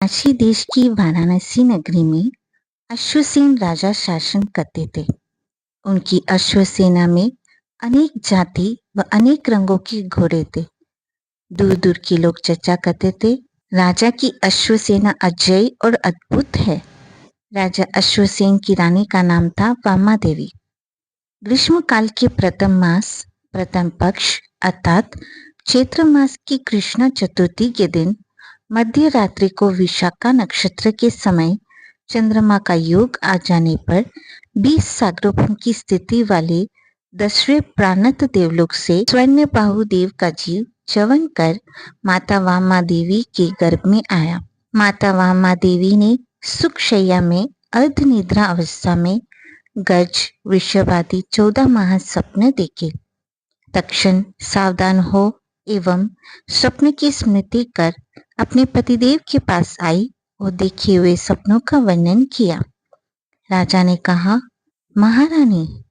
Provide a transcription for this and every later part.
काशी देश की वाराणसी नगरी में अश्वसेन राजा शासन करते थे। उनकी अश्वसेना में अनेक जाति व अनेक रंगों के घोड़े थे। दूर दूर के लोग चर्चा करते थे, राजा की अश्वसेना अजय और अद्भुत है। राजा अश्वसेन की रानी का नाम था वामा देवी। ग्रीष्म काल के प्रथम मास प्रथम पक्ष अर्थात चैत्र मास की कृष्ण चतुर्थी के दिन मध्य रात्रि को विशाखा नक्षत्र के समय चंद्रमा का योग आ जाने पर 20 सागरोपण की स्थिति वाले 10वें प्राणत देवलोक से स्वर्ण बाहु देव का जीव चवन कर माता वामा देवी के गर्भ में आया। माता वामा देवी ने सुखशैया में अर्ध निद्रा अवस्था में गज वृषभ आदि 14 महा स्वप्न देखे। तक्षण सावधान हो एवं स्वप्न की स्मृति कर अपने पतिदेव के पास आई और देखे हुए सपनों का वर्णन किया। राजा ने कहा, महारानी,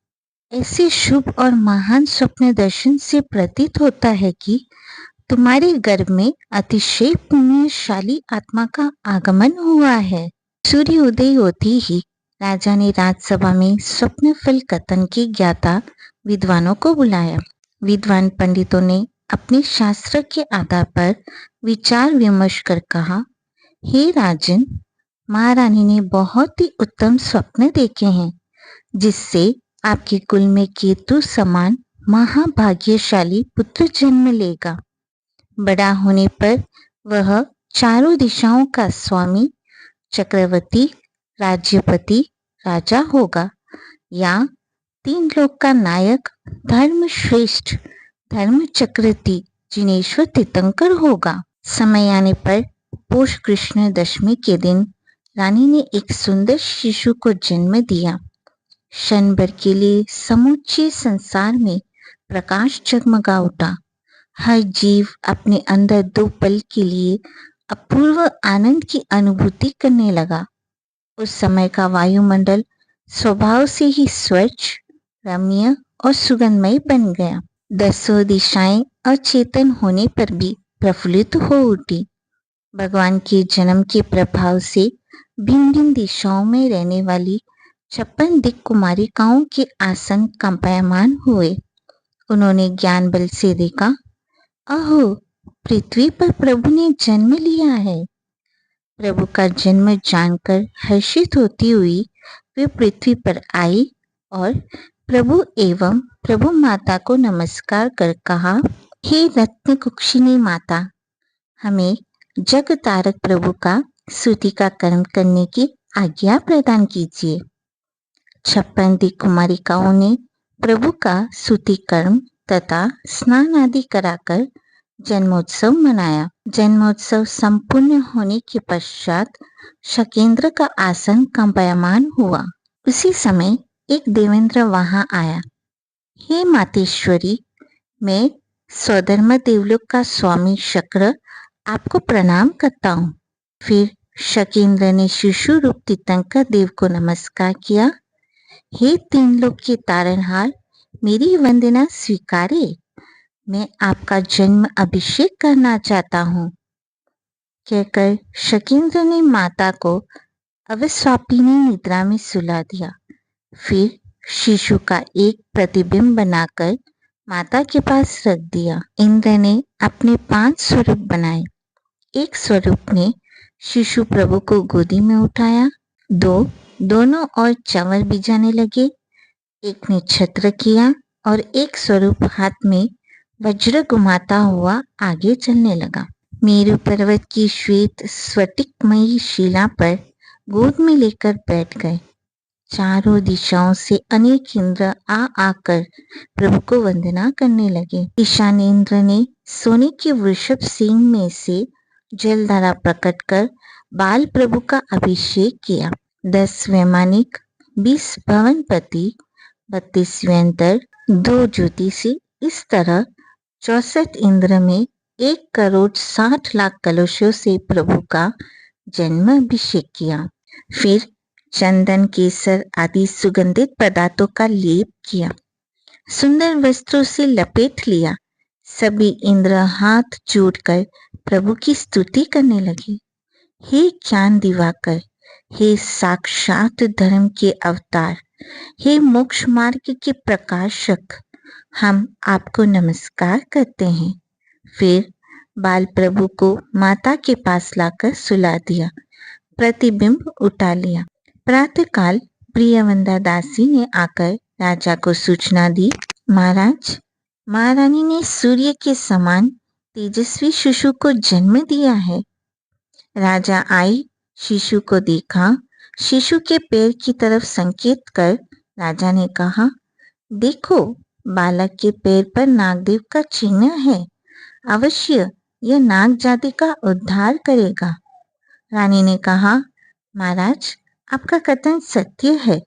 ऐसे शुभ और महान स्वप्न दर्शन से प्रतीत होता है कि तुम्हारे गर्भ में अतिशय पुण्यशाली आत्मा का आगमन हुआ है। सूर्य उदय होते ही राजा ने राजसभा में स्वप्न फल कथन के ज्ञाता विद्वानों को बुलाया। विद्वान पंडितों ने अपने शास्त्र के आधार पर विचार विमर्श कर कहा, हे राजन, महारानी ने बहुत ही उत्तम स्वप्न देखे हैं, जिससे आपके कुल में केतु समान महाभाग्यशाली पुत्र जन्म लेगा। बड़ा होने पर वह चारों दिशाओं का स्वामी, चक्रवर्ती, राज्यपति, राजा होगा या 3 लोक का नायक, धर्मश्रेष्ठ, धर्म चक्रवर्ती, जिनेश्वर तीर्थंकर होगा। समय आने पर पौष कृष्ण दशमी के दिन रानी ने एक सुंदर शिशु को जन्म दिया। क्षण भर के लिए समूचे संसार में प्रकाश जगमगा उठा। हर जीव अपने अंदर 2 पल के लिए अपूर्व आनंद की अनुभूति करने लगा। उस समय का वायुमंडल स्वभाव से ही स्वच्छ, रम्य और सुगंधमय बन गया। 10 दिशाएं अचेतन होने पर भी प्रफुल्लित हो उठी। भगवान के जन्म के प्रभाव से भिन्न भिन्न दिशाओं में रहने वाली 56 दिक् कुमारिकाओं के आसन कंपायमान हुए। उन्होंने ज्ञान बल से देखा, अहो, पृथ्वी पर प्रभु ने जन्म लिया है। प्रभु का जन्म जानकर हर्षित होती हुई वे पृथ्वी पर आई और प्रभु एवं प्रभु माता को नमस्कार कर कहा, हे रत्न कुक्षिणी माता, हमें जग तारक प्रभु का स्तुति का कर्म करने की आज्ञा प्रदान कीजिए। 56 दिक् कुमारिकाओं ने प्रभु का स्तुति कर्म तथा स्नान आदि कराकर जन्मोत्सव मनाया। जन्मोत्सव संपूर्ण होने के पश्चात शकेंद्र का आसन कंपायमान हुआ। उसी समय एक देवेंद्र वहां आया। हे मातेश्वरी, मैं स्वधर्म देवलोक का स्वामी शक्र आपको प्रणाम करता हूँ। फिर शकेंद्र ने शिशु रूप तीर्थंकर देव को नमस्कार किया। हे 3 लोक के तारनहार, मेरी वंदना स्वीकारे। मैं आपका जन्म अभिषेक करना चाहता हूँ। कहकर शकेंद्र ने माता को अवस्वापिनी निद्रा में सुला दिया। फिर शिशु का एक प्रतिबिंब बनाकर माता के पास रख दिया। इंद्र ने अपने 5 स्वरूप बनाए। एक स्वरूप ने शिशु प्रभु को गोदी में उठाया। दोनों ओर चंवर बिजाने लगे। एक ने छत्र किया और एक स्वरूप हाथ में वज्र घुमाता हुआ आगे चलने लगा। मेरु पर्वत की श्वेत स्फटिकमयी शिला पर गोद में लेकर बैठ गए। चारों दिशाओं से अनेक इंद्र आकर प्रभु को वंदना करने लगे। ईशानेंद्र ने सोने के वृषभ सिंह में से जलधारा प्रकट कर बाल प्रभु का अभिषेक किया। 10 वैमानिक, 20 भवनपति, 32 व्यंतर, 2 ज्योतिषी, इस तरह 64 इंद्र में 1,60,00,000 कलशों से प्रभु का जन्म अभिषेक किया। फिर चंदन, केसर आदि सुगंधित पदार्थों का लेप किया। सुंदर वस्त्रों से लपेट लिया। सभी इंद्र हाथ जोड़कर प्रभु की स्तुति करने लगे। हे ज्ञान दिवाकर, हे साक्षात धर्म के अवतार, हे मोक्ष मार्ग के प्रकाशक, हम आपको नमस्कार करते हैं। फिर बाल प्रभु को माता के पास लाकर सुला दिया, प्रतिबिंब उठा लिया। प्रातःकाल प्रियवंदा दासी ने आकर राजा को सूचना दी, महाराज, महारानी ने सूर्य के समान तेजस्वी शिशु को जन्म दिया है। राजा आई, शिशु को देखा, शिशु के पैर की तरफ संकेत कर राजा ने कहा, देखो, बालक के पैर पर नागदेव का चिन्ह है, अवश्य यह नाग जाति का उद्धार करेगा। रानी ने कहा, महाराज, आपका कथन सत्य है।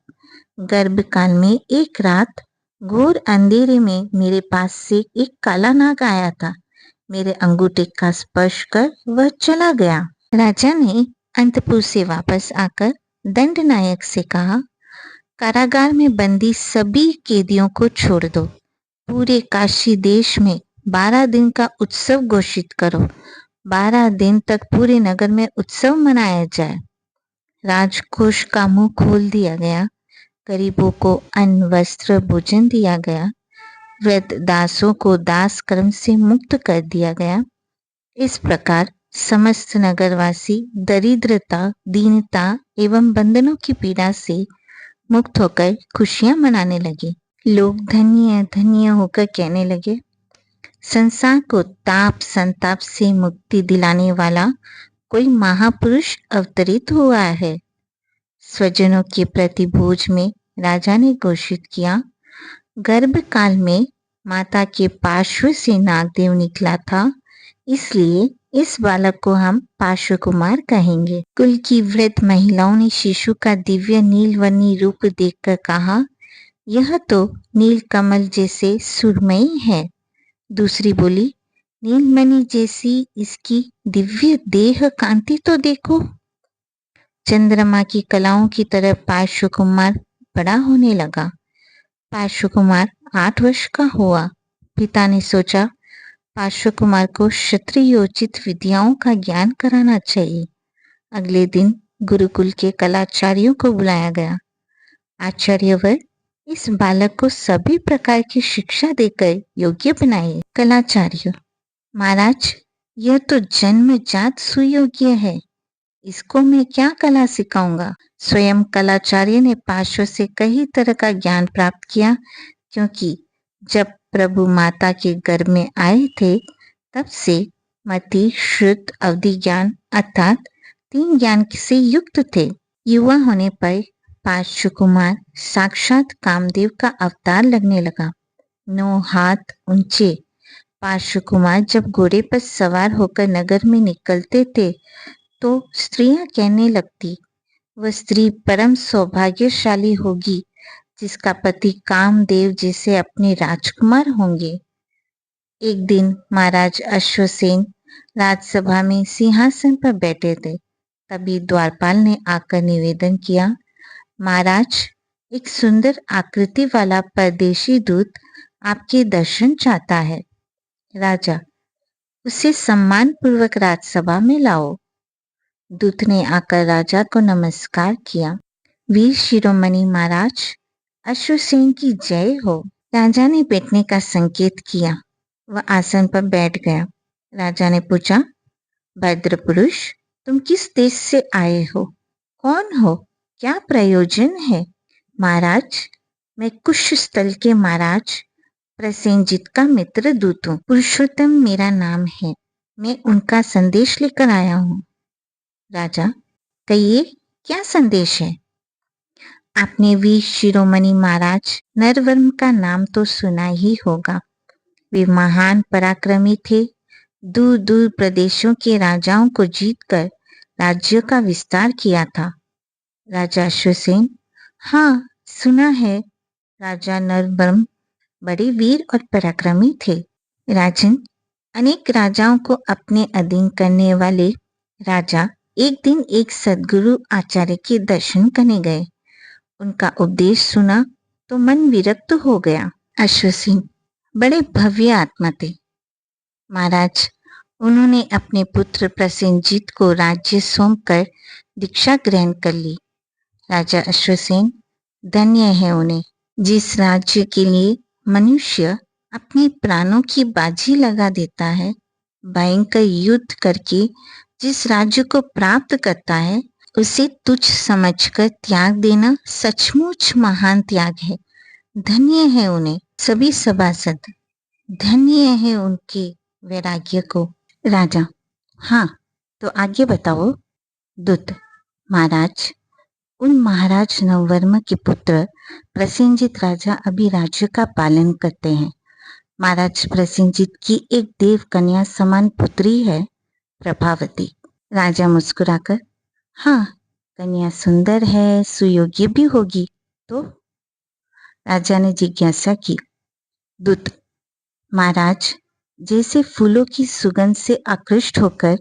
गर्भकाल में एक रात घोर अंधेरे में मेरे पास से एक काला नाग आया था। मेरे अंगूठे का स्पर्श कर वह चला गया। राजा ने अंतपुर से वापस आकर दंड नायक से कहा, कारागार में बंदी सभी कैदियों को छोड़ दो। पूरे काशी देश में 12 दिन का उत्सव घोषित करो। 12 दिन तक पूरे नगर में उत्सव मनाया जाए। राजकोष का मुंह खोल दिया गया। गरीबों को अन्न, वस्त्र, भोजन दिया गया। वृद्ध दासों को दास कर्म से मुक्त कर दिया गया। इस प्रकार समस्त नगरवासी दरिद्रता, दीनता एवं बंधनों की पीड़ा से मुक्त होकर खुशियां मनाने लगे। लोग धन्य धन्य होकर कहने लगे, संसार को ताप संताप से मुक्ति दिलाने वाला कोई महापुरुष अवतरित हुआ है। स्वजनों के प्रति भोज में राजा ने घोषित किया, गर्भकाल में माता के पार्श्व से नागदेव निकला था, इसलिए इस बालक को हम पार्श्व कुमार कहेंगे। कुल की वृद्ध महिलाओं ने शिशु का दिव्य नीलवर्णी रूप देखकर कहा, यह तो नीलकमल जैसे सुरमई है। दूसरी बोली, नीलमणि जैसी इसकी दिव्य देह कांति तो देखो। चंद्रमा की कलाओं की तरह पार्श्व कुमार बड़ा होने लगा। पार्श्व कुमार 8 वर्ष का हुआ। पिता ने सोचा, पार्श्व कुमार को क्षत्रियोचित विद्याओं का ज्ञान कराना चाहिए। अगले दिन गुरुकुल के कलाचार्यों को बुलाया गया। आचार्यवर, इस बालक को सभी प्रकार की शिक्षा देकर योग्य बनाइए। कलाचार्य, महाराज, यह तो जन्मजात सुयोग्य है, इसको मैं क्या कला सिखाऊंगा। स्वयं कलाचार्य ने पार्श्व से कई तरह का ज्ञान प्राप्त किया, क्योंकि जब प्रभु माता के गर्भ में आए थे तब से मति, श्रुत, अवधि ज्ञान अर्थात 3 ज्ञान से युक्त थे। युवा होने पर पार्श्व कुमार साक्षात कामदेव का अवतार लगने लगा। 9 हाथ ऊंचे पार्श्व कुमार जब घोड़े पर सवार होकर नगर में निकलते थे तो स्त्रियां कहने लगती, वह स्त्री परम सौभाग्यशाली होगी जिसका पति कामदेव जैसे अपने राजकुमार होंगे। एक दिन महाराज अश्वसेन राजसभा में सिंहासन पर बैठे थे। तभी द्वारपाल ने आकर निवेदन किया, महाराज, एक सुंदर आकृति वाला परदेशी दूत आपके दर्शन चाहता है। राजा, उसे सम्मान पूर्वक राजसभा में लाओ। दूत ने आकर राजा को नमस्कार किया। वीर शिरोमणि महाराज, अश्वसेन की जय हो। राजा ने बैठने का संकेत किया। वह आसन पर बैठ गया। राजा ने पूछा, भद्र पुरुष, तुम किस देश से आए हो? कौन हो? क्या प्रयोजन है? महाराज, मैं कुश स्थल के महाराज प्रसेनजित का मित्र दूत हूँ। पुरुषोत्तम मेरा नाम है। मैं उनका संदेश लेकर आया हूँ। राजा, कहिए, क्या संदेश है? आपने वीर शिरोमणि महाराज नरवर्म का नाम तो सुना ही होगा। वे महान पराक्रमी थे। दूर दूर प्रदेशों के राजाओं को जीतकर राज्यों का विस्तार किया था। राजा अश्वसेन, हाँ, सुना है। राजा नरवर्म बड़े वीर और पराक्रमी थे। राजन, अनेक राजाओं को अपने अधीन करने वाले राजा एक दिन एक सद्गुरु आचार्य के दर्शन करने गए। उनका उपदेश सुना तो मन विरक्त हो गया। अश्वसेन बड़े भव्य आत्मा थे। महाराज, उन्होंने अपने पुत्र प्रसेनजीत को राज्य सौंपकर दीक्षा ग्रहण कर ली। राजा अश्वसेन धन्य है उन्हें, जिस राज्य के लिए मनुष्य अपने प्राणों की बाजी लगा देता है, भयंकर युद्ध करके जिस राज्य को प्राप्त करता है, उसे तुच्छ समझकर त्याग देना सचमुच महान त्याग है। धन्य है उन्हें सभी सभासद, धन्य है उनके वैराग्य को। राजा, हाँ तो आगे बताओ। दूत, महाराज, उन महाराज नववर्मा के पुत्र प्रसेनजीत राजा अभी राज्य का पालन करते हैं। महाराज प्रसेनजीत की एक देव कन्या समान पुत्री है, प्रभावती। राजा मुस्कुराकर, हाँ, कन्या सुंदर है, सुयोग्य भी होगी तो? राजा ने जिज्ञासा की। दूत, महाराज, जैसे फूलों की सुगंध से आकृष्ट होकर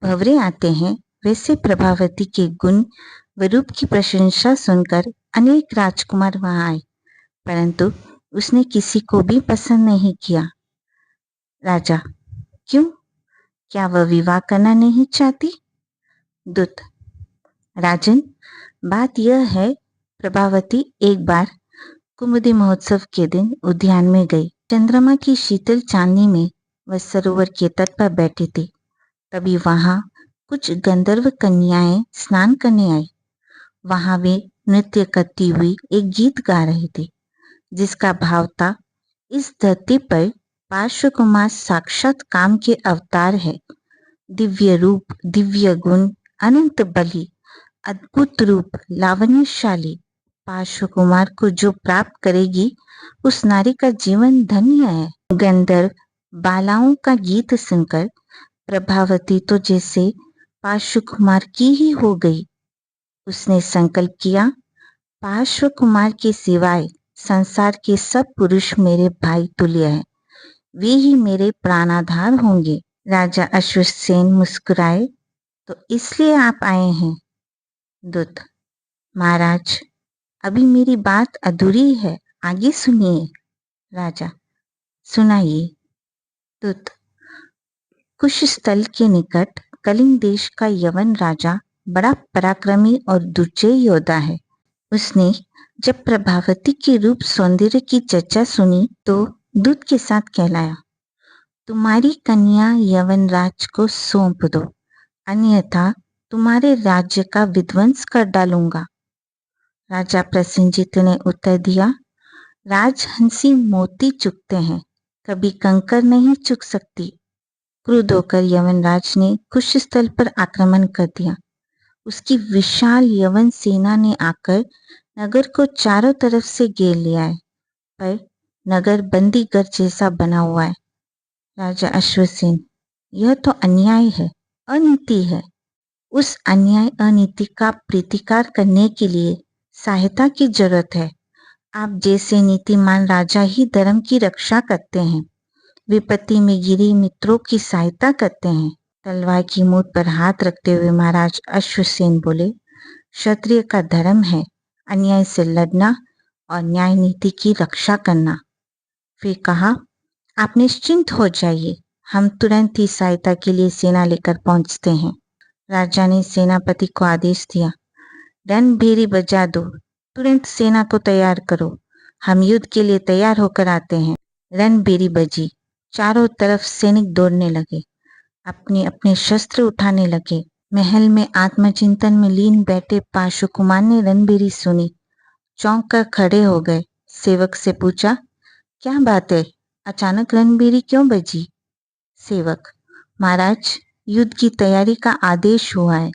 भंवरे आते हैं, वैसे प्रभावती के गुण व रूप की प्रशंसा सुनकर अनेक राजकुमार वहां आए, परंतु उसने किसी को भी पसंद नहीं किया। राजा, क्यों? क्या वह विवाह करना नहीं चाहती? दूत, राजन, बात यह है, प्रभावती एक बार कुमुदी महोत्सव के दिन उद्यान में गई। चंद्रमा की शीतल चांदनी में वह सरोवर के तट पर बैठी थी। तभी वहां कुछ गंधर्व कन्याएं स्नान करने आई। वहां वे नृत्य करती हुई एक गीत गा रही थी, जिसका भाव था, इस धरती पर पार्श्व कुमार साक्षात काम के अवतार है। दिव्य रूप, दिव्य गुण, अनंत बलि, अद्भुत रूप, लावण्यशाली पार्श्व कुमार को जो प्राप्त करेगी, उस नारी का जीवन धन्य है। गंधर्व बालाओं का गीत सुनकर प्रभावती तो जैसे पार्श्व कुमार की ही हो गई। उसने संकल्प किया, पार्श्व कुमार के सिवाय संसार के सब पुरुष मेरे भाई तुल्य हैं, वे ही मेरे प्राणाधार होंगे। राजा अश्वसेन मुस्कुराए, तो इसलिए आप आए हैं? दूत, महाराज, अभी मेरी बात अधूरी है, आगे सुनिए। राजा, सुनाइए। दूत, कुश स्थल के निकट कलिंग देश का यवन राजा बड़ा पराक्रमी और दुर्जय योद्धा है। उसने जब प्रभावती के रूप सौंदर्य की चर्चा सुनी तो दूत के साथ कहलाया, तुम्हारी कन्या यवनराज को सौंप दो, अन्यथा तुम्हारे राज्य का विध्वंस कर डालूंगा। राजा प्रसेनजीत ने उत्तर दिया, राजहंसी मोती चुकते हैं, कभी कंकर नहीं चुक सकती। क्रुद्ध होकर यवनराज ने कुश स्थल पर आक्रमण कर दिया। उसकी विशाल यवन सेना ने आकर नगर को चारों तरफ से घेर लिया है, पर नगर बंदीगढ़ जैसा बना हुआ है। राजा अश्वसेन, यह तो अन्याय है, अनीति है। उस अन्याय अनीति का प्रतिकार करने के लिए सहायता की जरूरत है। आप जैसे नीतिमान राजा ही धर्म की रक्षा करते हैं, विपत्ति में गिरे मित्रों की सहायता करते हैं। तलवार की मूठ पर हाथ रखते हुए महाराज अश्वसेन बोले, क्षत्रिय का धर्म है अन्याय से लड़ना और न्याय नीति की रक्षा करना। फिर कहा, आप निश्चिंत हो जाइए, हम तुरंत ही सहायता के लिए सेना लेकर पहुंचते हैं। राजा ने सेनापति को आदेश दिया, रणभेरी बजा दो, तुरंत सेना को तैयार करो, हम युद्ध के लिए तैयार होकर आते हैं। रणभेरी बजी, चारों तरफ सैनिक दौड़ने लगे, अपने अपने शस्त्र उठाने लगे। महल में आत्मचिंतन में लीन बैठे पार्श्व कुमार ने रणभेरी सुनी, चौंक कर खड़े हो गए। सेवक से पूछा, क्या बात है, अचानक रणभेरी क्यों बजी? सेवक, महाराज, युद्ध की तैयारी का आदेश हुआ है।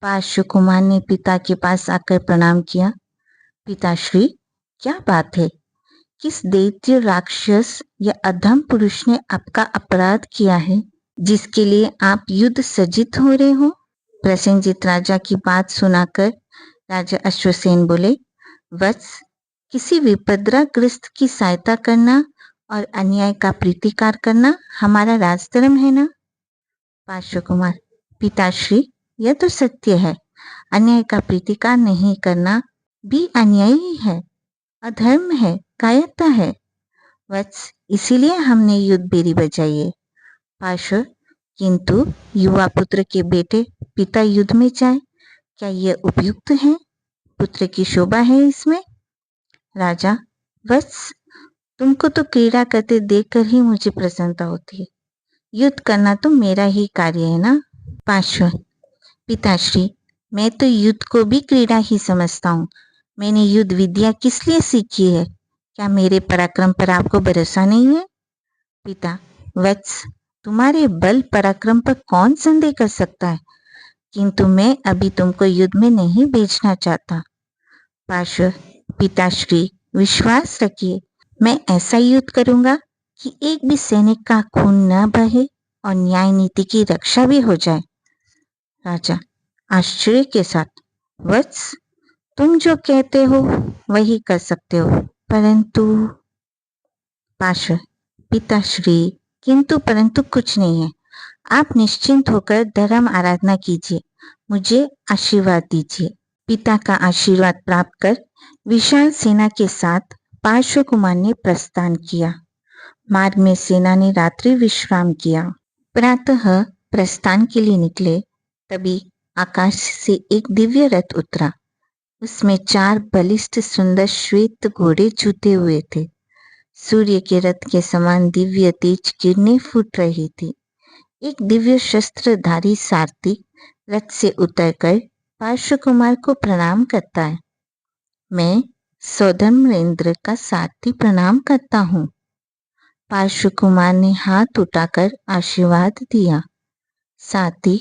पार्श्व कुमार ने पिता के पास आकर प्रणाम किया। पिताश्री, क्या बात है? किस दैत्य राक्षस या अधम पुरुष ने आपका अपराध किया है, जिसके लिए आप युद्ध सज्जित हो रहे हो? प्रसेनजीत राजा की बात सुनाकर राजा अश्वसेन बोले, वत्स, किसी विपद्राग्रस्त की सहायता करना और अन्याय का प्रतिकार करना हमारा राजधर्म है ना? पार्श्व कुमार, पिताश्री, यह तो सत्य है, अन्याय का प्रतिकार नहीं करना भी अन्याय ही है, अधर्म है, कायरता है। वत्स, इसीलिए हमने युद्ध बेरी बजाई है। पार्श्व, किंतु युवा पुत्र के बेटे पिता युद्ध में जाए, क्या यह उपयुक्त है? पुत्र की शोभा है इसमें? राजा, वत्स, तुमको तो क्रीड़ा करते देखकर ही मुझे प्रसन्नता होती है। युद्ध करना तो मेरा ही कार्य है ना। पार्श्व, पिताश्री, मैं तो युद्ध को भी क्रीड़ा ही समझता हूँ। मैंने युद्ध विद्या किस लिए सीखी है? क्या मेरे पराक्रम पर आपको भरोसा नहीं है? पिता, वत्स, तुम्हारे बल पराक्रम पर कौन संदेह कर सकता है, किंतु मैं अभी तुमको युद्ध में नहीं भेजना चाहता। पार्श्व, पिताश्री, विश्वास रखिए, मैं ऐसा युद्ध करूंगा कि एक भी सैनिक का खून न बहे और न्याय नीति की रक्षा भी हो जाए। राजा, आश्चर्य के साथ, वत्स, तुम जो कहते हो वही कर सकते हो, परंतु। पार्श्व, पिताश्री, किंतु परंतु कुछ नहीं है। आप निश्चिंत होकर धर्म आराधना कीजिए, मुझे आशीर्वाद दीजिए। पिता का आशीर्वाद प्राप्त कर विशाल सेना के साथ पार्श्व कुमार ने प्रस्थान किया। मार्ग में सेना ने रात्रि विश्राम किया। प्रातः प्रस्थान के लिए निकले, तभी आकाश से एक दिव्य रथ उतरा। उसमें 4 बलिष्ठ सुंदर श्वेत घोड़े जुते हुए थे। सूर्य के रथ के समान दिव्य तेज किरणें फूट रही थी। एक दिव्य शस्त्रधारी सारथी रथ से उतरकर पार्श्व कुमार को प्रणाम करता है। मैं सौधर्मेंद्र का सारथी प्रणाम करता हूँ। पार्श्व कुमार ने हाथ उठाकर आशीर्वाद दिया। सारथी,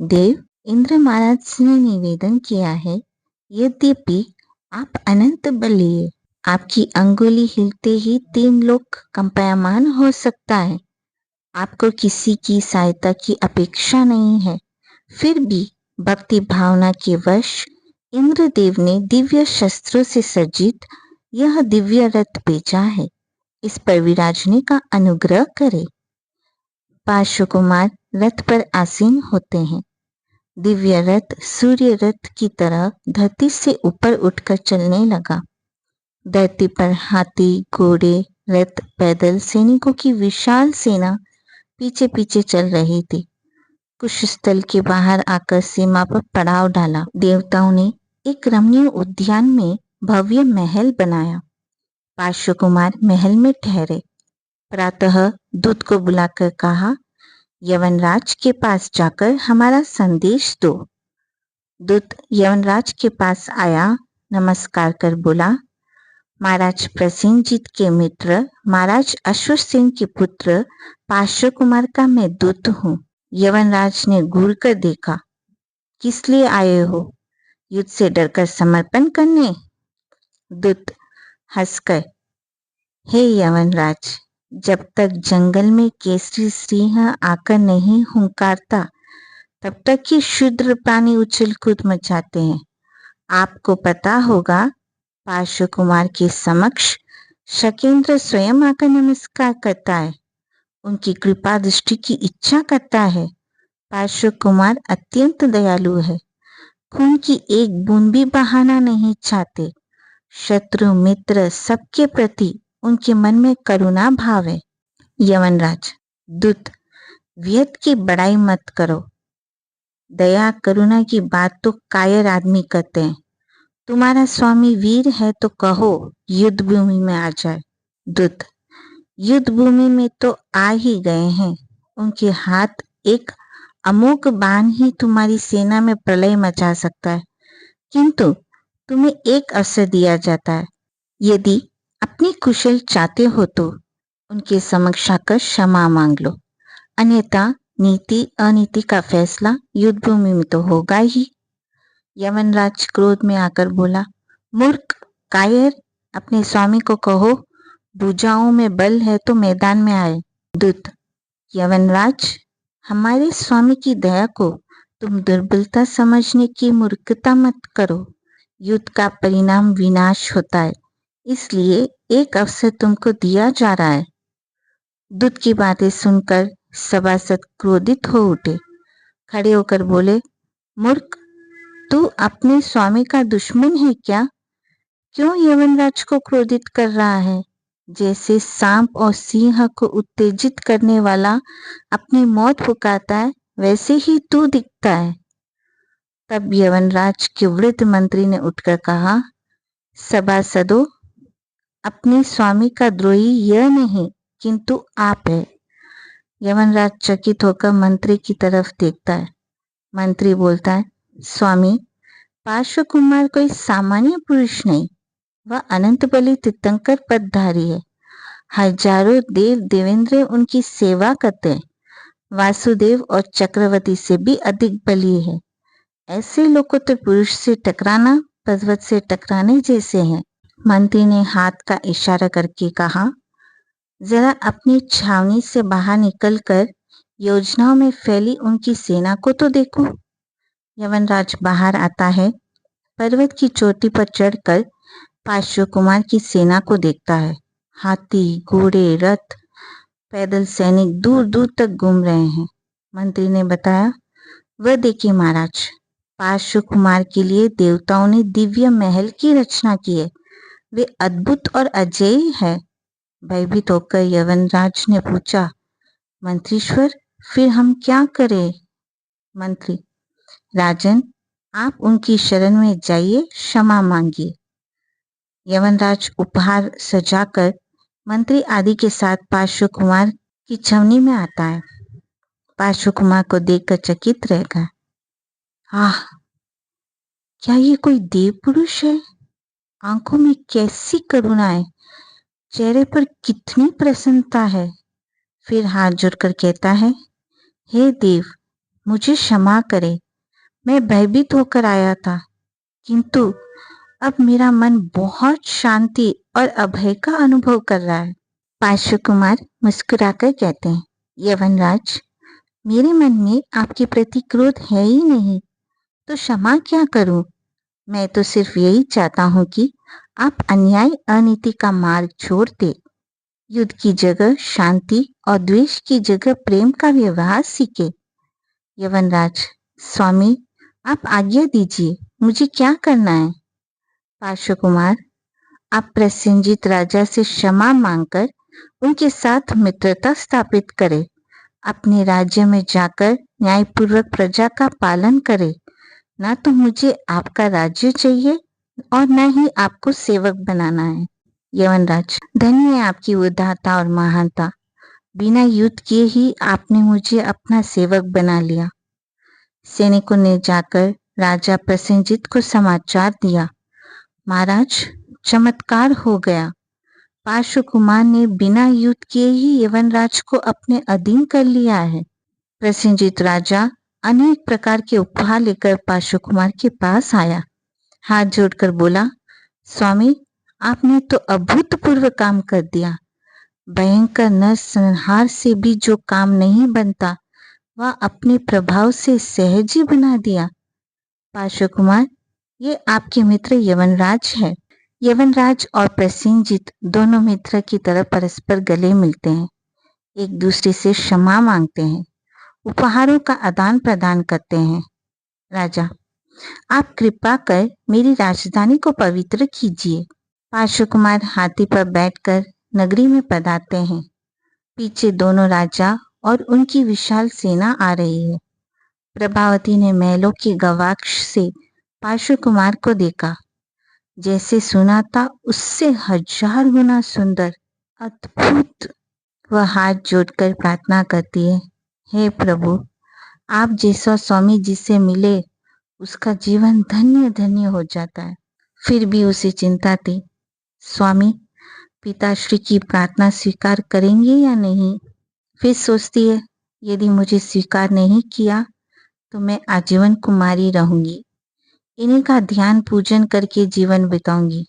देव, इंद्र महाराज ने निवेदन किया है, यद्यपि आप अनंत बलीय, आपकी अंगुली हिलते ही 3 लोक कंपायमान हो सकता है। आपको किसी की सहायता की अपेक्षा नहीं है, फिर भी भक्ति भावना के वश इंद्रदेव ने दिव्य शस्त्रों से सज्जित यह दिव्य रथ भेजा है। इस पर विराजने का अनुग्रह करे। पार्श्व कुमार रथ पर आसीन होते हैं। दिव्य रथ सूर्य रथ की तरह धरती से ऊपर उठकर चलने लगा। धरती पर हाथी, घोड़े, रथ, पैदल सैनिकों की विशाल सेना पीछे पीछे चल रही थी। कुश स्थल के बाहर आकर सीमा पर पड़ाव डाला। देवताओं ने एक रमणीय उद्यान में भव्य महल बनाया। पार्श्व कुमार महल में ठहरे। प्रातः दूत को बुलाकर कहा, यवनराज के पास जाकर हमारा संदेश दो। दूत यवनराज के पास आया, नमस्कार कर बोला, महाराज प्रसेनजीत के मित्र महाराज अश्वसेन के पुत्र पार्श्व कुमार का मैं दूत हूँ। यवनराज ने घूर कर देखा। किस लिए आए हो? युद्ध से डरकर समर्पण करने? दूत हंसकर, हे यवनराज, जब तक जंगल में केसरी सिंह आकर नहीं हुंकारता, तब तक ही शूद्र प्राणी उछल कूद मचाते हैं। आपको पता होगा, पार्श्व कुमार के समक्ष शकेंद्र स्वयं आकर नमस्कार करता है, उनकी कृपा दृष्टि की इच्छा करता है। पार्श्व कुमार अत्यंत दयालु है, खून की एक बूंद भी बहाना नहीं चाहते। शत्रु मित्र सबके प्रति उनके मन में करुणा भाव है। यवनराज, दूत, व्यर्थ की बड़ाई मत करो। दया करुणा की बात तो कायर आदमी करते हैं। तुम्हारा स्वामी वीर है तो कहो युद्ध भूमि में आ जाए। दूत, युद्ध भूमि में तो आ ही गए हैं। उनके हाथ एक अमोघ बाण ही तुम्हारी सेना में प्रलय मचा सकता है, किंतु तुम्हें एक अवसर दिया जाता है। यदि अपनी कुशल चाहते हो तो उनके समक्ष आकर क्षमा मांग लो, अन्यथा नीति अनीति का फैसला युद्ध भूमि में तो होगा ही। यवनराज क्रोध में आकर बोला, मूर्ख कायर, अपने स्वामी को कहो भुजाओं में बल है तो मैदान में आए। दूत, यवनराज, हमारे स्वामी की दया को तुम दुर्बलता समझने की मूर्खता मत करो। युद्ध का परिणाम विनाश होता है, इसलिए एक अवसर तुमको दिया जा रहा है। दूत की बातें सुनकर सभासद क्रोधित हो उठे। खड़े होकर बोले, मूर्ख, तू अपने स्वामी का दुश्मन है क्या? क्यों यवनराज को क्रोधित कर रहा है? जैसे सांप और सिंह को उत्तेजित करने वाला अपनी मौत पुकारता है, वैसे ही तू दिखता है। तब यवनराज के वृद्ध मंत्री ने उठकर कहा, सभासदों, अपने स्वामी का द्रोही यह नहीं किंतु आप है। यवनराज चकित होकर मंत्री की तरफ देखता है। मंत्री बोलता है, स्वामी, पार्श्व कुमार कोई सामान्य पुरुष नहीं, वह अनंत बलि तीर्थंकर पदधारी है। हजारों देव देवेंद्र उनकी सेवा करते हैं। वासुदेव और चक्रवर्ती से भी अधिक बली है। ऐसे लोगों तो पुरुष से टकराना पर्वत से टकराने जैसे है। मंत्री ने हाथ का इशारा करके कहा, जरा अपनी छावनी से बाहर निकलकर योजनाओं में फैली उनकी सेना को तो देखो। यवनराज बाहर आता है। पर्वत की चोटी पर चढ़कर पार्श्व कुमार की सेना को देखता है। हाथी, घोड़े, रथ, पैदल सैनिक दूर दूर तक घूम रहे हैं। मंत्री ने बताया, वह देखिए महाराज, पार्श्व कुमार के लिए देवताओं ने दिव्य महल की रचना की है। वे अद्भुत और अजेय है। भयभीत होकर यवनराज ने पूछा, मंत्रीश्वर, फिर हम क्या करें? मंत्री, राजन, आप उनकी शरण में जाइए, क्षमा मांगिए। यवनराज उपहार सजाकर मंत्री आदि के साथ पार्श्व कुमार की छावनी में आता है। पार्श्व कुमार को देखकर चकित रह गया। आह, क्या ये कोई देव पुरुष है? आंखों में कैसी करुणा है, चेहरे पर कितनी प्रसन्नता है। फिर हाथ जोड़कर कहता है, हे देव, मुझे क्षमा करे, मैं भयभीत होकर आया था, किंतु अब मेरा मन बहुत शांति और अभय का अनुभव कर रहा है। पार्श्व कुमार मुस्कुराकर कहते हैं, यवनराज, मेरे मन में आपके प्रति क्रोध है ही नहीं, तो क्षमा क्या करूं? मैं तो सिर्फ यही चाहता हूं कि आप अन्याय अनीति का मार्ग छोड़ दे, युद्ध की जगह शांति और द्वेष की जगह प्रेम का व्यवहार सीखे। यवनराज, स्वामी, आप आज्ञा दीजिए, मुझे क्या करना है? पार्श्व कुमार, आप प्रसेनजीत राजा से क्षमा मांगकर उनके साथ मित्रता स्थापित करें। अपने राज्य में जाकर न्यायपूर्वक प्रजा का पालन करें। ना तो मुझे आपका राज्य चाहिए और न ही आपको सेवक बनाना है। यवनराज, धन्य है आपकी उदारता और महानता। बिना युद्ध किए ही आपने मुझे अपना सेवक बना लिया। सैनिकों ने जाकर राजा प्रसेनजीत को समाचार दिया, महाराज, चमत्कार हो गया। पार्श्व कुमार ने बिना युद्ध किए ही यवनराज को अपने अधीन कर लिया है। प्रसेनजीत राजा अनेक प्रकार के उपहार लेकर पार्श्व कुमार के पास आया। हाथ जोड़कर बोला, स्वामी, आपने तो अभूतपूर्व काम कर दिया। भयंकर नरसंहार से भी जो काम नहीं बनता, वह अपने प्रभाव से सहज ही बना दिया। पार्श्व कुमार, ये आपके मित्र यवनराज है। यवनराज और प्रसेनजीत दोनों मित्र की तरह परस्पर गले मिलते हैं, एक दूसरे से क्षमा मांगते हैं, उपहारों का आदान प्रदान करते हैं। राजा, आप कृपा कर मेरी राजधानी को पवित्र कीजिए। पार्श्व कुमार हाथी पर बैठकर नगरी में पधारते हैं। पीछे दोनों राजा और उनकी विशाल सेना आ रही है। प्रभावती ने महलों के गवाक्ष से पार्श्व कुमार को देखा। जैसे सुना था उससे 1000 गुना सुंदर, अद्भुत। वह हाथ जोड़कर प्रार्थना करती है, हे प्रभु, आप जैसा स्वामी जिसे मिले उसका जीवन धन्य धन्य हो जाता है। फिर भी उसे चिंता थी, स्वामी पिताश्री की प्रार्थना स्वीकार करेंगे या नहीं। फिर सोचती है, यदि मुझे स्वीकार नहीं किया तो मैं आजीवन कुमारी रहूंगी, इन्हीं का ध्यान पूजन करके जीवन बिताऊंगी।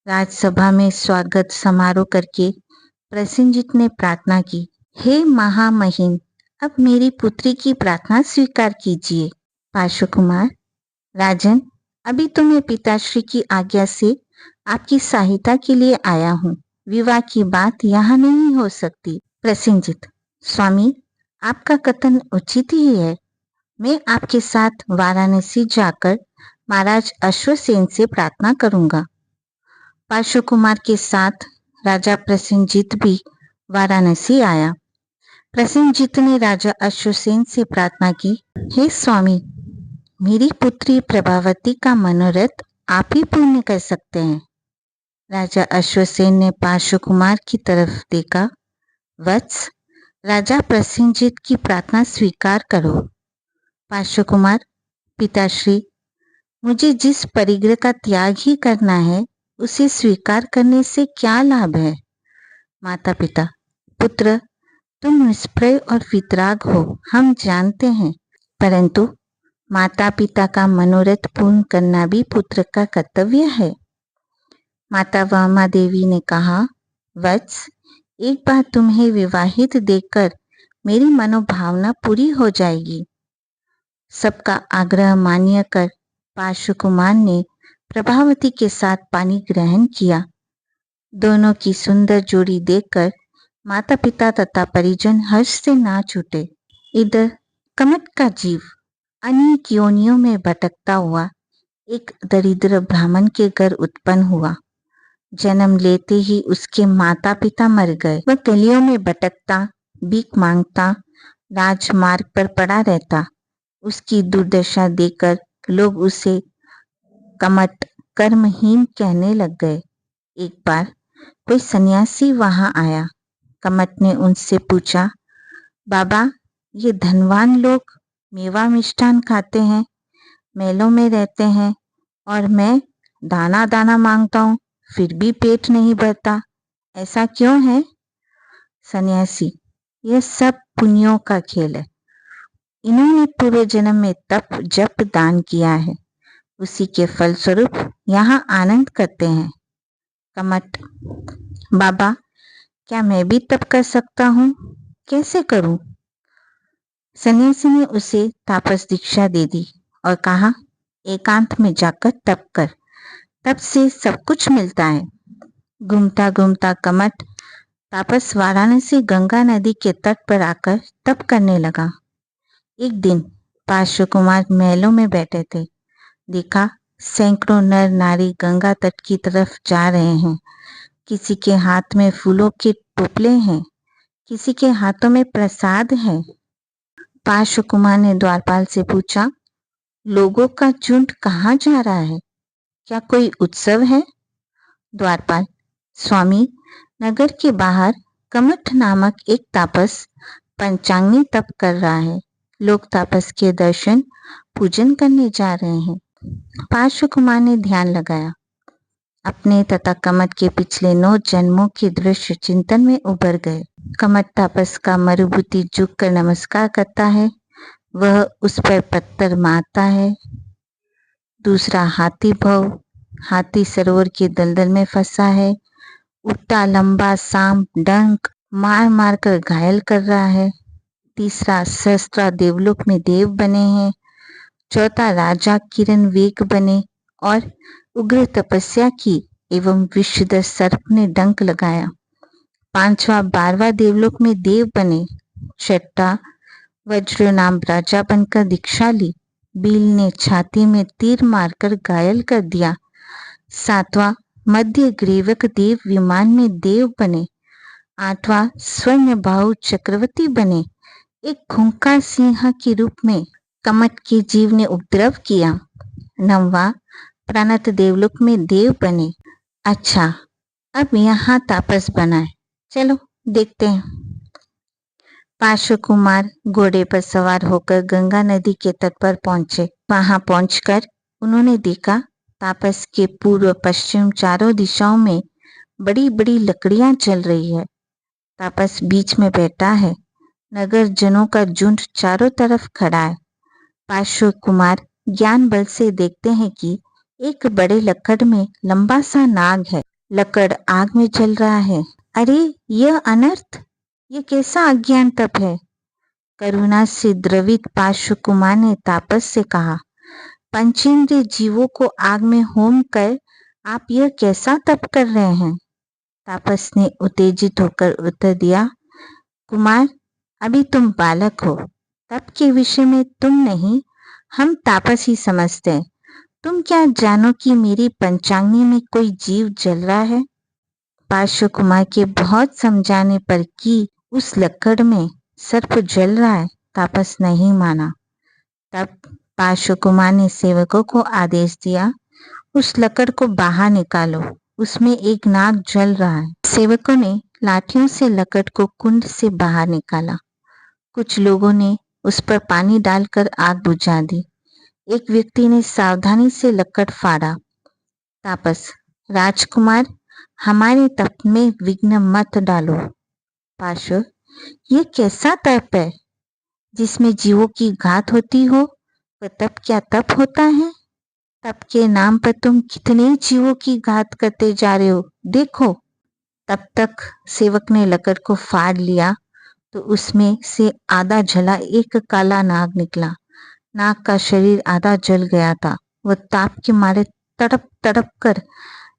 राजसभा में स्वागत समारोह करके प्रसेनजीत ने प्रार्थना की, हे महामहिम, अब मेरी पुत्री की प्रार्थना स्वीकार कीजिए। पार्श्व कुमार, राजन, अभी तो मैं पिताश्री की आज्ञा से आपकी सहायता के लिए आया हूँ। विवाह की बात यहाँ नहीं हो सकती। प्रसेनजीत, स्वामी, आपका कथन उचित ही है। मैं आपके साथ वाराणसी जाकर महाराज अश्वसेन से प्रार्थना करूंगा। पार्श्व कुमार के साथ राजा प्रसेनजीत भी वाराणसी आया। प्रसेनजीत ने राजा अश्वसेन से प्रार्थना की, हे स्वामी, मेरी पुत्री प्रभावती का मनोरथ आप ही पूर्ण कर सकते हैं। राजा अश्वसेन ने पार्श्व कुमार की तरफ देखा। वत्स, राजा प्रसेनजीत की प्रार्थना स्वीकार करो। पार्श्व कुमार, पिताश्री, मुझे जिस परिग्रह का त्याग ही करना है उसे स्वीकार करने से क्या लाभ है? माता पिता, पुत्र, तुम निष्प्रय और वितराग हो, हम जानते हैं, परंतु माता पिता का मनोरथ पूर्ण करना भी पुत्र का कर्तव्य है। माता वामा देवी ने कहा, वत्स, एक बार तुम्हें विवाहित देखकर मेरी मनोभावना पूरी हो जाएगी। सबका आग्रह मान्य कर पार्श्व कुमार ने प्रभावती के साथ पानी ग्रहण किया। दोनों की सुंदर जोड़ी देखकर माता पिता तथा परिजन हर्ष से नाच उठे। इधर कमट का जीव अनेक योनियों में भटकता हुआ एक दरिद्र ब्राह्मण के घर उत्पन्न हुआ। जन्म लेते ही उसके माता पिता मर गए। वह गलियों में भटकता, भीख मांगता, राजमार्ग पर पड़ा रहता। उसकी दुर्दशा देखकर लोग उसे कमट, कर्महीन कहने लग गए। एक बार कोई सन्यासी वहां आया। कमट ने उनसे पूछा, बाबा, ये धनवान लोग मेवा मिष्ठान खाते हैं, महलों में रहते हैं, और मैं दाना दाना मांगता हूँ, फिर भी पेट नहीं भरता, ऐसा क्यों है? सन्यासी, यह सब पुण्यों का खेल है। इन्होंने पूर्व जन्म में तप जप दान किया है, उसी के फलस्वरूप यहाँ आनंद करते हैं। कमट, बाबा, क्या मैं भी तप कर सकता हूँ? कैसे करूं? सन्यासी ने उसे तापस दीक्षा दे दी और कहा, एकांत में जाकर तप कर, तप से सब कुछ मिलता है। घूमता घूमता कमट तापस वाराणसी गंगा नदी के तट पर आकर तप करने लगा। एक दिन पार्श्व कुमार महलों में बैठे थे। देखा, सैकड़ों नर नारी गंगा तट की तरफ जा रहे हैं। किसी के हाथ में फूलों के टोपले हैं, किसी के हाथों में प्रसाद है। पार्श्व कुमार ने द्वारपाल से पूछा, लोगों का झुंड कहाँ जा रहा है? क्या कोई उत्सव है? द्वारपाल, स्वामी, नगर के बाहर कमठ नामक एक तापस पंचांगनी तप कर रहा है। लोग तापस के दर्शन पूजन करने जा रहे हैं। पार्श्व कुमार ने ध्यान लगाया। अपने तथा कमट के पिछले 9 जन्मों के दृश्य चिंतन में उभर गए। कमट तापस का मरुभूति झुककर नमस्कार करता है, वह उस पर पत्थर मारता है। दूसरा हाथी भव, हाथी सरोवर के दलदल में फंसा है। उल्टा लंबा सांप डंक मार मार कर घायल कर रहा है। तीसरा सहस्त्रा देवलोक में देव बने हैं। चौथा राजा किरण वेग बने और उग्र तपस्या की एवं विशुद्ध सर्प ने डंक लगाया। पांचवा 12वां देवलोक में देव बने। छठा वज्र नाम राजा बनकर दीक्षा ली। बील ने छाती में तीर मारकर घायल कर दिया। सातवां मध्य ग्रीवक देव विमान में देव बने। आठवां स्वर्ण बाहु चक्रवर्ती बने। एक खूंखार सिंह के रूप में कमट के जीव ने उपद्रव किया। 9वां प्राणत देवलोक में देव बने। अच्छा, अब यहाँ तापस बना है, चलो देखते हैं। पार्श्व कुमार घोड़े पर सवार होकर गंगा नदी के तट पर पहुंचे। वहां पहुंचकर उन्होंने देखा, तापस के पूर्व पश्चिम चारों दिशाओं में बड़ी बड़ी लकड़ियां जल रही है। तापस बीच में बैठा है। नगर जनों का झुंड चारों तरफ खड़ा है। पार्श्व कुमार ज्ञान बल से देखते हैं कि एक बड़े लकड़ में लंबा सा नाग है। लकड़ आग में जल रहा है। अरे यह अनर्थ, ये कैसा अज्ञान तप है? करुणा से द्रवित पार्श्व कुमार ने तापस से कहा, पंचेंद्रिय जीवों को आग में होम कर आप यह कैसा तप कर रहे हैं? तापस ने उत्तेजित होकर उत्तर दिया, कुमार, अभी तुम बालक हो, तप के विषय में तुम नहीं, हम तापस ही समझते हैं। तुम क्या जानो कि मेरी पंचांगनी में कोई जीव जल रहा है? पार्श्व कुमार के बहुत समझाने पर कि उस लकड़ में सर्प जल रहा है, तापस नहीं माना। तब पार्श्व कुमार ने सेवकों को आदेश दिया, उस लकड़ को बाहर निकालो, उसमें एक नाग जल रहा है। सेवकों ने लाठियों से लकड़ को कुंड से बाहर निकाला। कुछ लोगों ने उस पर पानी डालकर आग बुझा दी। एक व्यक्ति ने सावधानी से लकड़ फाड़ा। तापस, राजकुमार, हमारे तप में विघ्न मत डालो। पार्श्व, ये कैसा तप है जिसमें जीवों की घात होती हो? वह तप क्या तप होता है? तप के नाम पर तुम कितने जीवों की घात करते जा रहे हो, देखो। तब तक सेवक ने लकड़ को फाड़ लिया तो उसमें से आधा जला एक काला नाग निकला। नाग का शरीर आधा जल गया था। वह ताप के मारे तड़प तड़प कर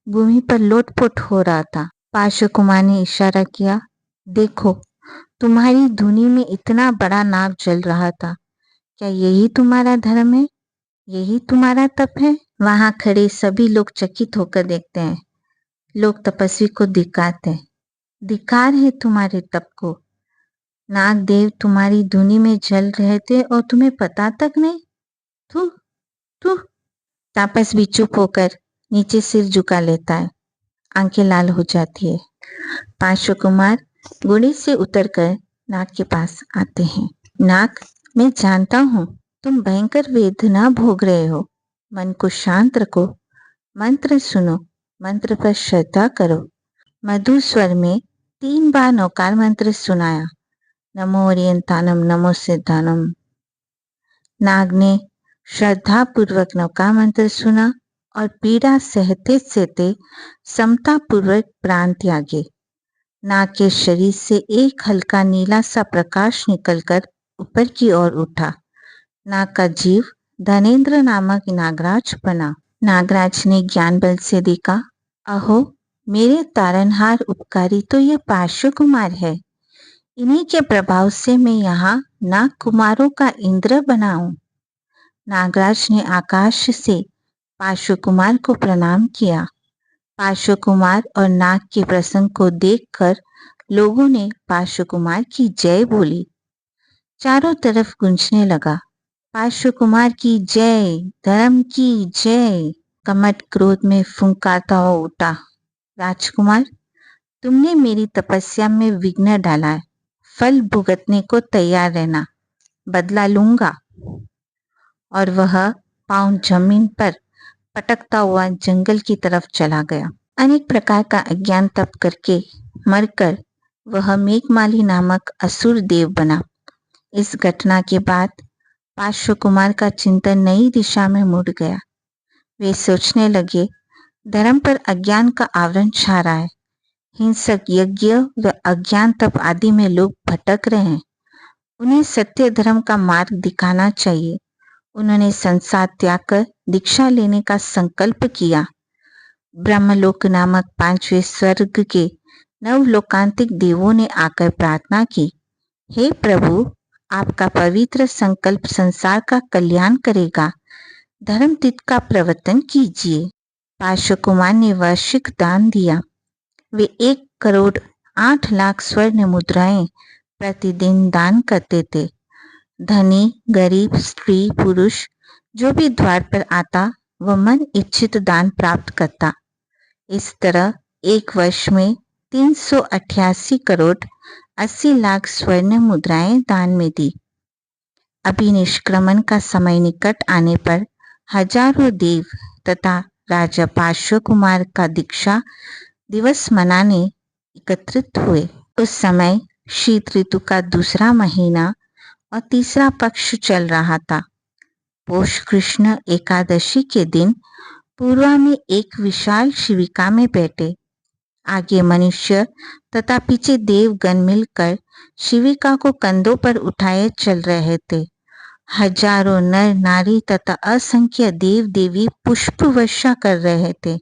भूमि पर लोटपोट हो रहा था। पार्श्व कुमार ने इशारा किया, देखो, तुम्हारी धुनी में इतना बड़ा नाग जल रहा था। क्या यही तुम्हारा धर्म है? यही तुम्हारा तप है? वहां खड़े सभी लोग चकित होकर देखते हैं। लोग तपस्वी को धिक्कारते हैं। धिक्कार है तुम्हारे तप को। नाग देव तुम्हारी धुनी में जल रहे थे और तुम्हें पता तक नहीं। थू थू। तापस भी चुप होकर नीचे सिर झुका लेता है। आंखें लाल हो जाती है। पार्श्व कुमार घोड़े से उतरकर नाग के पास आते हैं। नाग, मैं जानता हूँ तुम भयंकर वेदना भोग रहे हो। मन को शांत रखो, मंत्र सुनो, मंत्र पर श्रद्धा करो। मधुर स्वर में 3 बार नौकार मंत्र सुनाया, नमो ओरियंतानम, नमो सिद्धानम। नाग ने श्रद्धा पूर्वक नौकार मंत्र सुना और पीड़ा सहते सहते समता पूर्वक प्राण त्यागे। नाग के शरीर से एक हल्का नीला सा प्रकाश निकलकर ऊपर की ओर उठा। नाग का जीव धनेन्द्र नामक नागराज बना। नागराज ने ज्ञान बल से देखा, अहो, मेरे तारनहार उपकारी तो ये पार्श्व कुमार है। इन्हीं के प्रभाव से मैं यहाँ नाग कुमारों का इंद्र बना हूँ। नागराज ने आकाश से पार्श्व कुमार को प्रणाम किया। पार्श्व कुमार और नाग के प्रसंग को देखकर लोगों ने पार्श्व कुमार की जय बोली। चारों तरफ गूंजने लगा, पार्श्व कुमार की जय, धर्म की जय। कमट क्रोध में फुंकारता हुआ उठा, राजकुमार, तुमने मेरी तपस्या में विघ्न डाला है। फल भुगतने को तैयार रहना, बदला लूंगा। और वह पांव जमीन पर पटकता हुआ जंगल की तरफ चला गया। अनेक प्रकार का अज्ञान तप करके मरकर वह मेघमाली नामक असुर देव बना। इस घटना के बाद पार्श्व कुमार का चिंतन नई दिशा में मुड़ गया। वे सोचने लगे, धर्म पर अज्ञान का आवरण छा रहा है। हिंसक यज्ञ व अज्ञान तप आदि में लोग भटक रहे हैं। उन्हें सत्य धर्म का मार्ग दिखाना चाहिए। उन्होंने संसार त्याग कर दीक्षा लेने का संकल्प किया। ब्रह्मलोक नामक 5वें स्वर्ग के नवलोकांतिक देवों ने आकर प्रार्थना की, हे प्रभु, आपका पवित्र संकल्प संसार का कल्याण करेगा। धर्म तीर्थ का प्रवर्तन कीजिए। पार्श्व कुमार ने वार्षिक दान दिया। वे 1,08,00,000 स्वर्ण मुद्राएं प्रतिदिन दान करते थे। धनी, गरीब, स्त्री, पुरुष जो भी द्वार पर आता वह मन इच्छित दान प्राप्त करता। इस तरह एक वर्ष में 388 करोड़ 80 लाख स्वर्ण मुद्राएं दान में दी। अभी निष्क्रमण का समय निकट आने पर हजारों देव तथा राजा पार्श्व कुमार का दीक्षा दिवस मनाने एकत्रित हुए। उस समय शीत ऋतु का दूसरा महीना और तीसरा पक्ष चल रहा था। पौष कृष्ण एकादशी के दिन पूर्वा में एक विशाल शिविका में बैठे। आगे मनुष्य तथा पीछे देवगण मिलकर शिविका को कंधों पर उठाए चल रहे थे। हजारों नर नारी तथा असंख्य देव देवी पुष्प वर्षा कर रहे थे।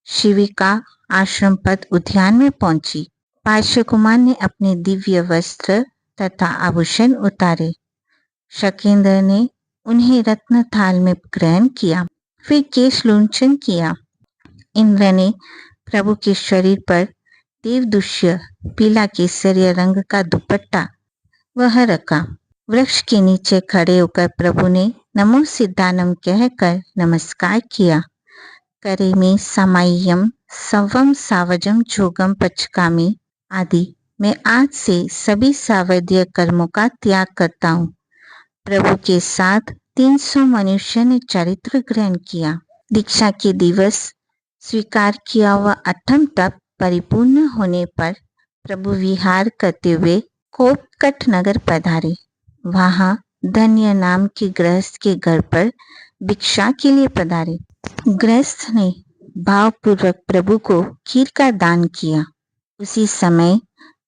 शिविका आश्रम पथ उद्यान में पहुंची। पार्श्व कुमार ने अपने दिव्य वस्त्र तथा आभूषण उतारे। शकेंद्र ने उन्हें रत्न थाल में ग्रहण किया, फिर केश लुंचन किया। इंद्र ने प्रभु के शरीर पर देवदुष्य पीला केसरिया रंग का दुपट्टा वह रखा। वृक्ष के नीचे खड़े होकर प्रभु ने नमो सिद्धानम कहकर नमस्कार किया। करे में समाय्यम सवम सावजम जोगम पचकामी आदि। मैं आज से सभी सावध्य कर्मों का त्याग करता हूँ। प्रभु के साथ 300 मनुष्य ने चरित्र ग्रहण किया। दीक्षा के दिवस स्वीकार किया हुआ 8म तप परिपूर्ण होने पर प्रभु विहार करते हुए कोपकट नगर पधारे। वहां धन्य नाम के गृहस्थ के घर पर भिक्षा के लिए पधारे। गृहस्थ ने भावपूर्वक प्रभु को खीर का दान किया। उसी समय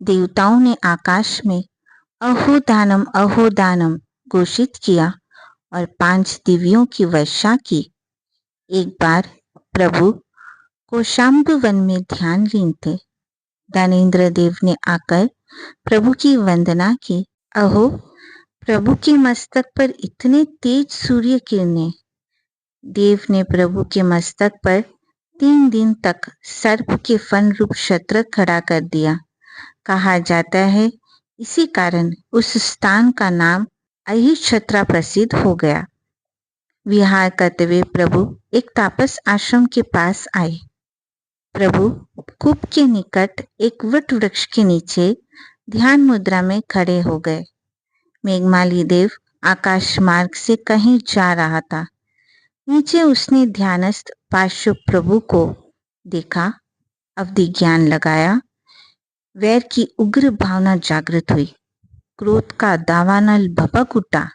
देवताओं ने आकाश में अहो दानम घोषित किया और 5 दिव्यों की वर्षा की। एक बार प्रभु कोशाम्ब वन में ध्यान लीन थे। दानेन्द्र देव ने आकर प्रभु की वंदना की। अहो, प्रभु के मस्तक पर इतने तेज सूर्य किरणें। देव ने प्रभु के मस्तक पर 3 दिन तक सर्प के फन रूप छत्र खड़ा कर दिया। कहा जाता है इसी कारण उस स्थान का नाम अहिछत्रा प्रसिद्ध हो गया। विहार करते हुए प्रभु एक तापस आश्रम के पास आए। प्रभु कूप के निकट एक वट वृक्ष के नीचे ध्यान मुद्रा में खड़े हो गए। मेघमाली देव आकाश मार्ग से कहीं जा रहा था। नीचे उसने ध्यानस्थ पार्श्व प्रभु को देखा, अवधि ज्ञान लगाया। वैर की उग्र भावना जागृत हुई। क्रोध का दावानल भभक उठा।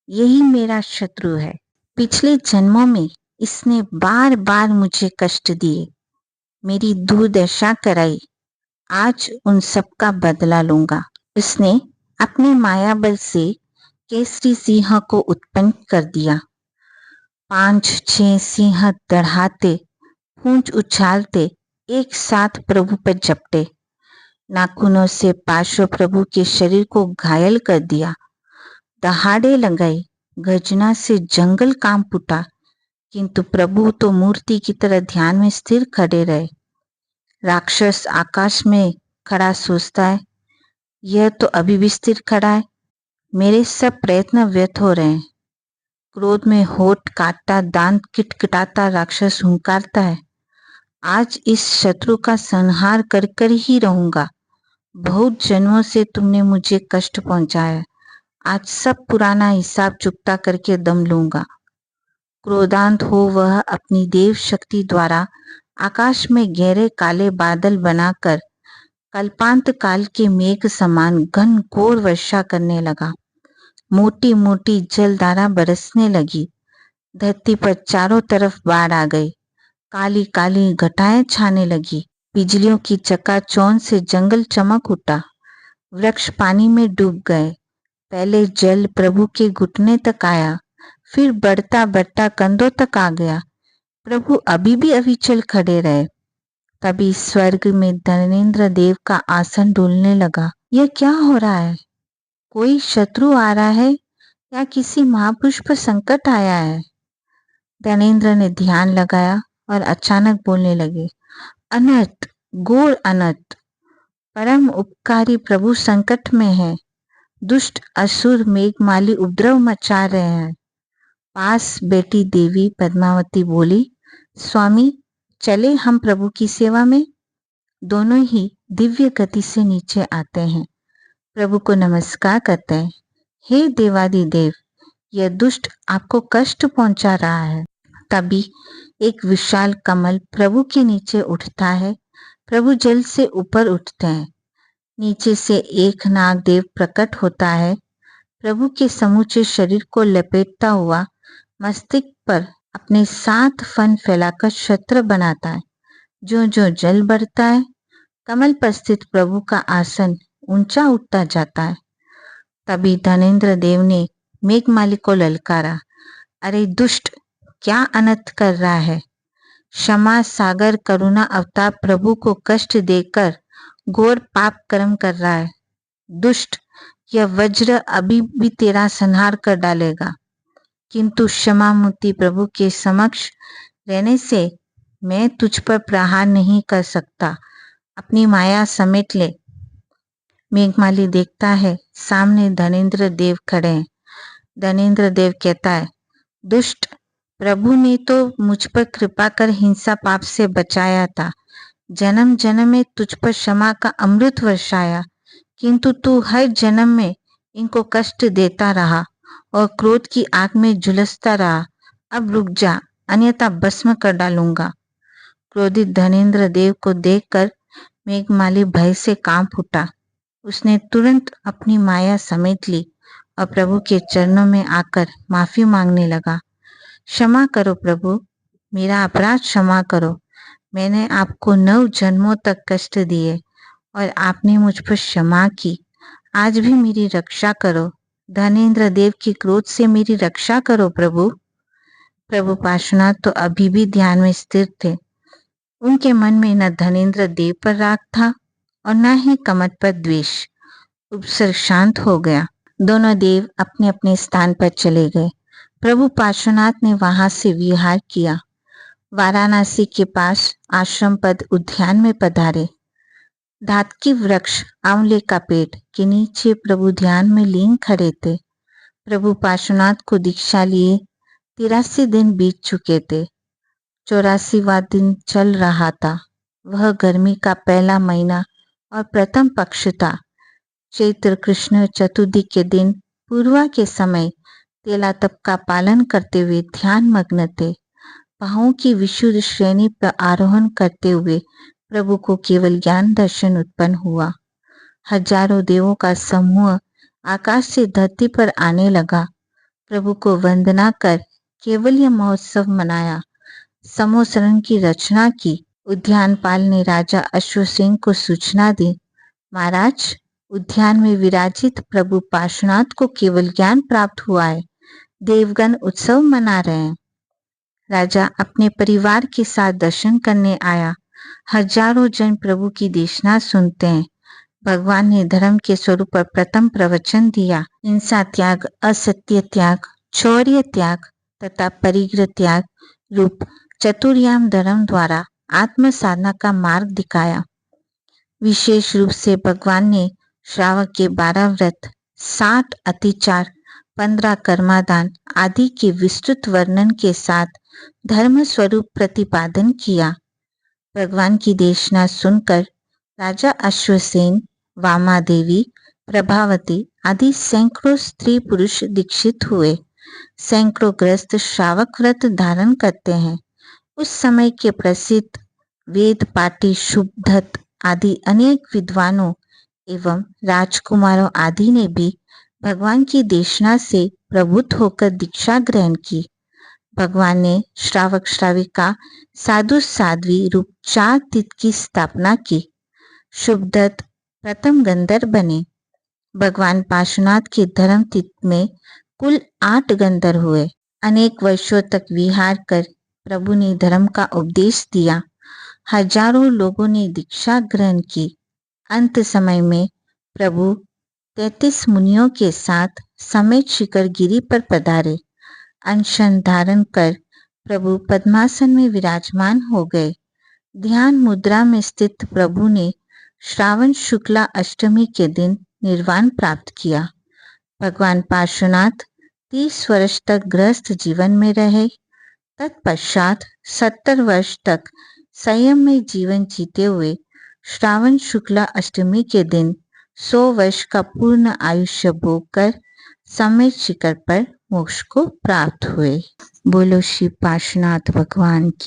यही मेरा शत्रु है। पिछले जन्मों में इसने बार बार मुझे कष्ट दिए, मेरी दुर्दशा कराई। आज उन सब का बदला लूंगा। उसने अपने माया बल से केसरी सिंह को उत्पन्न कर दिया। 5-6 सिंह दढ़ाते, पूंछ उछालते एक साथ प्रभु पर झपटे। नाखूनों से पार्श्व प्रभु के शरीर को घायल कर दिया। दहाड़े लगाई, गर्जना से जंगल कांप उठा, किंतु प्रभु तो मूर्ति की तरह ध्यान में स्थिर खड़े रहे। राक्षस आकाश में खड़ा सोचता है, यह तो अभी भी स्थिर खड़ा है, मेरे सब प्रयत्न व्यर्थ हो रहे हैं। क्रोध में होठ काटता, दांत किटकिटाता राक्षस हुंकारता है, आज इस शत्रु का संहार कर कर ही रहूंगा। बहुत जन्मों से तुमने मुझे कष्ट पहुंचाया, आज सब पुराना हिसाब चुकता करके दम लूंगा। क्रोधांत हो वह अपनी देव शक्ति द्वारा आकाश में गहरे काले बादल बनाकर कल्पांत काल के मेघ समान घन घोर वर्षा करने लगा। मोटी मोटी जलधारा बरसने लगी। धरती पर चारों तरफ बाढ़ आ गई। काली काली घटाएं छाने लगी। बिजलियों की चकाचौंध से जंगल चमक उठा। वृक्ष पानी में डूब गए। पहले जल प्रभु के घुटने तक आया, फिर बढ़ता बढ़ता कंधों तक आ गया। प्रभु अभी भी अविचल खड़े रहे। तभी स्वर्ग में धनेन्द्र देव का आसन डोलने लगा। यह क्या हो रहा है? कोई शत्रु आ रहा है या किसी महापुरुष पर संकट आया है? धनेन्द्र ने ध्यान लगाया और अचानक बोलने लगे, अनर्थ, घोर अनर्थ। परम उपकारी प्रभु संकट में है। दुष्ट असुर मेघमाली उपद्रव मचा रहे हैं। पास बेटी देवी पद्मावती बोली, स्वामी चले हम प्रभु की सेवा में। दोनों ही दिव्य गति से नीचे आते हैं, प्रभु को नमस्कार करते हैं। हे देवादिदेव, यह दुष्ट आपको कष्ट पहुंचा रहा है। तभी एक विशाल कमल प्रभु के नीचे उठता है। प्रभु जल से ऊपर उठते हैं। नीचे से एक नागदेव प्रकट होता है। प्रभु के समूचे शरीर को लपेटता हुआ मस्तिष्क पर अपने 7 फन फैलाकर छत्र बनाता है। जो जो जल बढ़ता है, कमल पर स्थित प्रभु का आसन ऊंचा उठता जाता है। तभी धनेन्द्र देव ने मेघमाली को ललकारा, अरे दुष्ट, क्या अनर्थ कर रहा है? क्षमा सागर करुणा अवतार प्रभु को कष्ट देकर घोर पाप कर्म कर रहा है। दुष्ट, यह वज्र अभी भी तेरा संहार कर डालेगा, किंतु क्षमा मूर्ति प्रभु के समक्ष रहने से मैं तुझ पर प्रहार नहीं कर सकता। अपनी माया समेट ले। मेघमाली देखता है सामने धनेन्द्र देव खड़े हैं। धनेन्द्र देव कहता है, दुष्ट, प्रभु ने तो मुझ पर कृपा कर हिंसा पाप से बचाया था। जन्म जन्म में तुझ पर क्षमा का अमृत वर्षाया, किंतु तू हर जन्म में इनको कष्ट देता रहा और क्रोध की आग में झुलसता रहा। अब रुक जा, अन्यथा भस्म कर डालूंगा। क्रोधित धनेन्द्र देव को देखकर मेघमाली भय से कांप उठा। उसने तुरंत अपनी माया समेट ली और प्रभु के चरणों में आकर माफी मांगने लगा। क्षमा करो प्रभु, मेरा अपराध क्षमा करो। मैंने आपको 9 जन्मों तक कष्ट दिए और आपने मुझ पर क्षमा की। आज भी मेरी रक्षा करो। धनेन्द्र देव के क्रोध से मेरी रक्षा करो प्रभु। प्रभु पार्श्वनाथ तो अभी भी ध्यान में स्थिर थे। उनके मन में न धनेन्द्र देव पर राग था और न ही कमट पर द्वेष। उपसर्ग शांत हो गया। दोनों देव अपने अपने स्थान पर चले गए। प्रभु पार्श्वनाथ ने वहां से विहार किया। वाराणसी के पास आश्रम पद उद्यान में पधारे। धातकी वृक्ष आंवले का पेड़ के नीचे प्रभु ध्यान में लीन खड़े थे। प्रभु पार्श्वनाथ को दीक्षा लिए 83 दिन बीत चुके थे। 84वां दिन चल रहा था। वह गर्मी का पहला महीना और प्रथम पक्ष था। चैत्र कृष्ण चतुर्थी के दिन पूर्वा के समय तेला तप का पालन करते हुए ध्यान मग्न थे। पांवों की विशुद्ध श्रेणी पर आरोहण करते हुए प्रभु को केवल ज्ञान दर्शन उत्पन्न हुआ। हजारों देवों का समूह आकाश से धरती पर आने लगा। प्रभु को वंदना कर केवल यह महोत्सव मनाया। समोसरण की रचना की। उद्यानपाल ने राजा अश्वसेन को सूचना दी, महाराज, उद्यान में विराजित प्रभु पार्श्वनाथ को केवल ज्ञान प्राप्त हुआ है। देवगण उत्सव मना रहे हैं। राजा अपने परिवार के साथ दर्शन करने आया। हजारों जन प्रभु की देशना सुनते हैं। भगवान ने धर्म के स्वरूप पर प्रथम प्रवचन दिया। हिंसा त्याग, असत्य त्याग, शौर्य त्याग तथा परिग्रह त्याग रूप चतुर्याम धर्म द्वारा आत्म साधना का मार्ग दिखाया। विशेष रूप से भगवान ने श्रावक के 12 व्रत, 60 अतिचार, 15 कर्मादान आदि के विस्तृत वर्णन के साथ धर्म स्वरूप प्रतिपादन किया। भगवान की देशना सुनकर राजा अश्वसेन, वामा देवी, प्रभावती आदि सैकड़ों स्त्री पुरुष दीक्षित हुए। सैकड़ों ग्रस्त श्रावक व्रत धारण करते हैं। उस समय के प्रसिद्ध वेद पाठी शुभदत्त आदि अनेक विद्वानों एवं राजकुमारों आदि ने भी भगवान की देशना से प्रभुत होकर दीक्षा ग्रहण की। भगवान ने श्रावक श्राविका, साधु साध्वी रूप 4 तीर्थ की स्थापना की। शुभदत्त प्रथम गंधर्व बने। भगवान पार्श्वनाथ के धर्म तीर्थ में कुल 8 गंधर्व हुए। अनेक वर्षों तक विहार कर प्रभु ने धर्म का उपदेश दिया। हजारों लोगों ने दीक्षा ग्रहण की। अंत समय में प्रभु 33 मुनियों के साथ समेत शिखर गिरी पर पधारे। अनशन धारण कर प्रभु पद्मासन में विराजमान हो गए। ध्यान मुद्रा में स्थित प्रभु ने श्रावण शुक्ला अष्टमी के दिन निर्वाण प्राप्त किया। भगवान पार्श्वनाथ 30 वर्ष तक गृहस्थ जीवन में रहे। तत्पश्चात 70 वर्ष तक संयम में जीवन जीते हुए श्रावण शुक्ला अष्टमी के दिन 100 वर्ष का पूर्ण आयुष्य भोग कर समेत शिखर पर मोक्ष को प्राप्त हुए। बोलो श्री पार्श्वनाथ भगवान की।